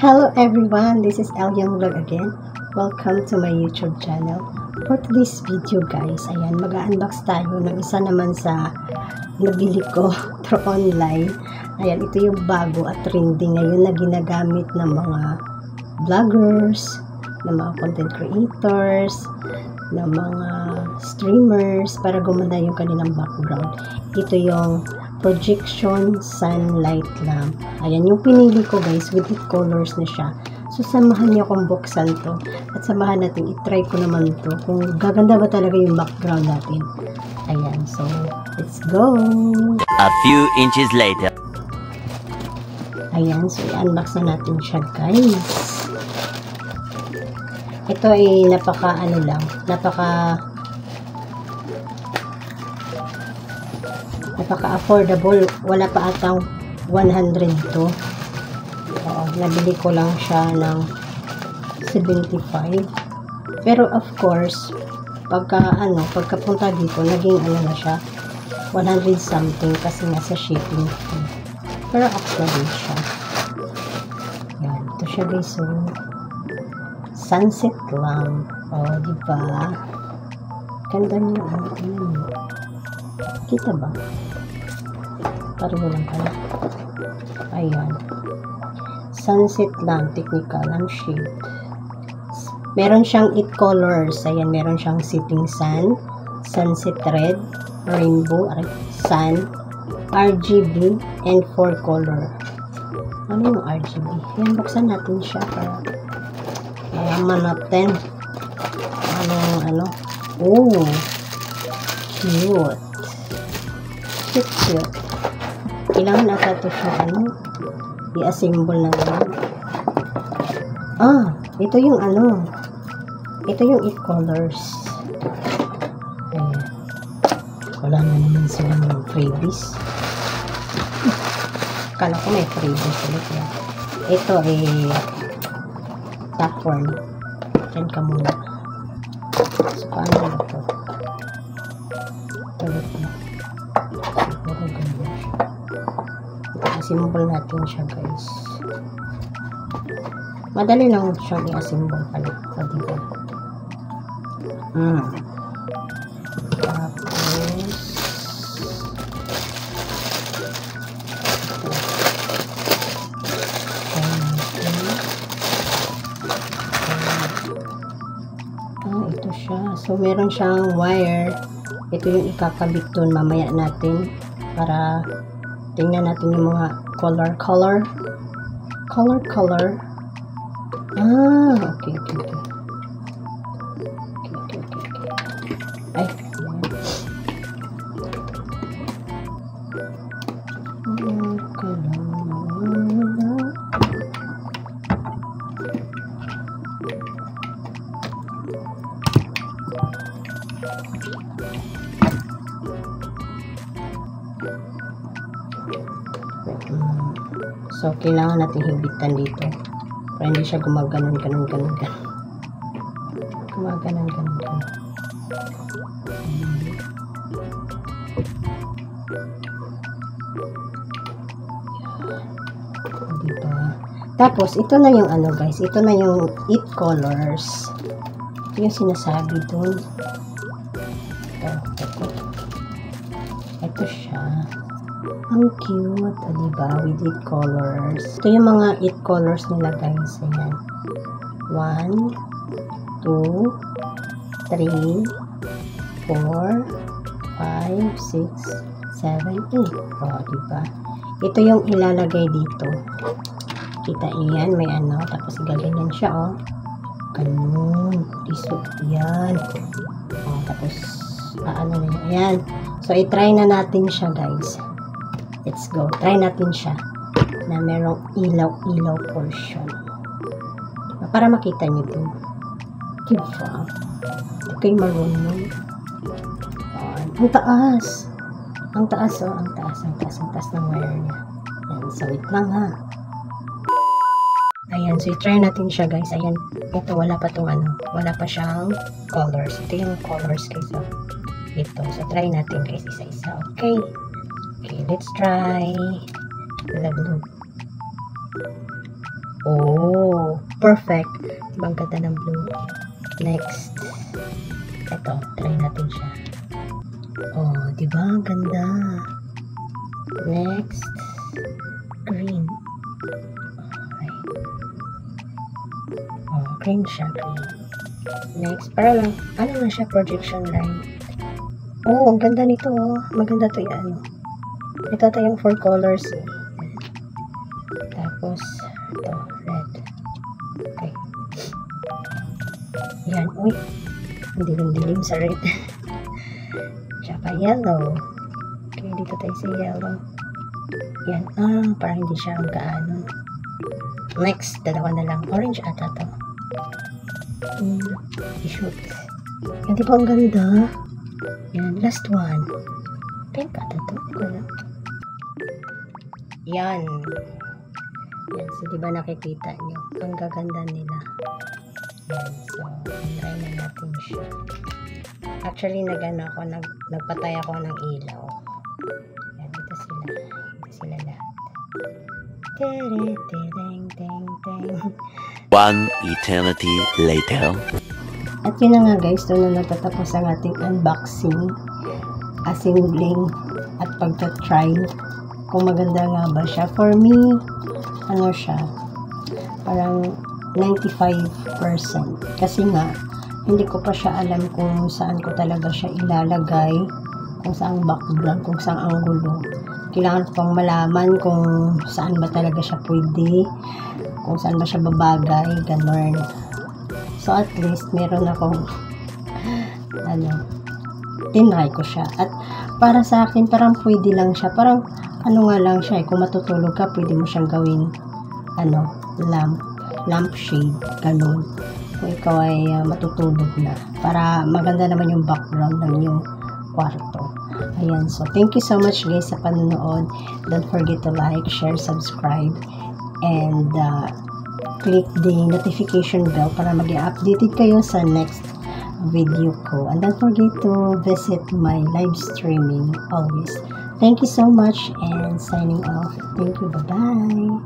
Hello everyone, this is Young Vlog again. Welcome to my YouTube channel. For today's video guys, ayan, mag-unbox tayo ng isa naman sa nabili ko through online. Ayan, ito yung bago at trending ngayon na ginagamit ng mga vloggers, ng mga content creators, ng mga streamers para gumanda yung kanilang background. Ito yung projection sunlight lamp. Ayan, yung pinili ko guys, with it colors na siya. So, samahan niyo akong buksan to. At samahan natin, itry ko naman to. Kung gaganda ba talaga yung background natin. Ayan, so, let's go! A few inches later. Ayan, so, i-unbox na natin siya guys. Ito ay napaka-affordable. Wala pa atang 100 to. Nabili ko lang siya ng 75. Pero of course, pagkapunta dito, naging na siya 100 something kasi nasa shipping fee. Pero actually siya. Yan, ito siya guys. So, sunset lamp. Diba? Ganda niya. Tingnan niyo. Kita ba? Pareho lang pala. Ayan. Sunset lamp, technical ang shade. Meron siyang 8 colors. Ayan, meron siyang setting sun, sunset red, rainbow, sun, RGB, and 4 color. Ano yung RGB? Ayan, buksan natin siya para malaman natin. Oh, cute. Cute. Kailangan ata ito siya, i-assemble na lang. Ito yung ito yung 8 colors. Ayan. Wala na naman silang freebies. Kala ko may freebies ulit yan. Ito top 1. Diyan ka muna. So, paano ba ito? Tulit na. Siguro ganda siya. I-assemble natin siya guys. Madali lang siyang i-assemble pala. Diba? Tapos ito siya. So meron siyang wire. Ito yung ikakabit doon mamaya natin para tingnan natin yung mga color. Okay. Ay. So, kailangan natin hibitan dito para hindi siya gumaganon. Diba? Tapos, ito na yung guys. Ito na yung 8 colors. Ito yung sinasabi dun. Ito siya. Ang cute. Diba? With 8 colors. Ito yung mga 8 colors nila guys. Ayan. 1, 2, 3, 4, 5, 6, 7, 8. Diba? Ito yung ilalagay dito. Kita iyan. May tapos gaganyan siya, ganun. Isot yan. Tapos, na yun. Ayan. So, i-try na natin siya, guys. Let's go. Try natin siya na merong ilaw-ilaw portion. Para makita nyo din. Diba? Ito yung maroon nun. Ang taas. Ang taas ng wire niya. Ayan. So, wait lang ha. Ayan. So, i-try natin siya, guys. Ayan. Ito, wala pa wala pa siyang colors. Ito yung colors, guys. Ito. So, try natin, guys, isa-isa. Okay, let's try the blue. Oh, perfect. Diba ang ganda ng blue? Next. Ito, try natin siya. Oh, diba ang ganda? Next. Green. Okay. Oh, green siya, green. Next, para lang, ano na siya, projection line. Oh, ang ganda nito, oh. Maganda to yan. Ito yung 4 colors, eh. Tapos, ito, red. Okay. Yan, uy. Ang dilim-dilim sa red. Tsaka yellow. Okay, dito tayo sa yellow. Yan, parang hindi siya ang gaano. Next, dalawa na lang. Orange ata to. I-shoot. Yan, di ba ang ganda? Yan, last one. Pink ata to. Hindi ko alam. Yan. Yan, so diba nakikita nyo? Ang gaganda nila. Yan, so, try na natin siya. Actually, nagpatay ako ng ilaw. Yan, dito sila. Dito sila lahat. One eternity later. At yun na nga guys, doon na natatapos ang ating unboxing, assembling, at pagta-try kung maganda nga ba siya. For me, ano siya, parang 95%. Kasi nga, hindi ko pa siya alam kung saan ko talaga siya ilalagay, kung saan background, kung saan angulo. Kailangan ko pang malaman kung saan ba talaga siya pwede, kung saan ba siya babagay, ganun. So at least meron akong tinry ko siya. At para sa akin parang pwede lang siya. Parang nga lang siya, kung matutulog ka, pwede mo siyang gawin lampshade, ganun. Kung ikaw ay matutulog na, para maganda naman yung background ng yung kwarto. Ayan, so thank you so much guys sa panonood. Don't forget to like, share, subscribe, and click the notification bell para maging updated kayo sa next video ko. And don't forget to visit my live streaming always. Thank you so much and signing off. Thank you. Bye-bye.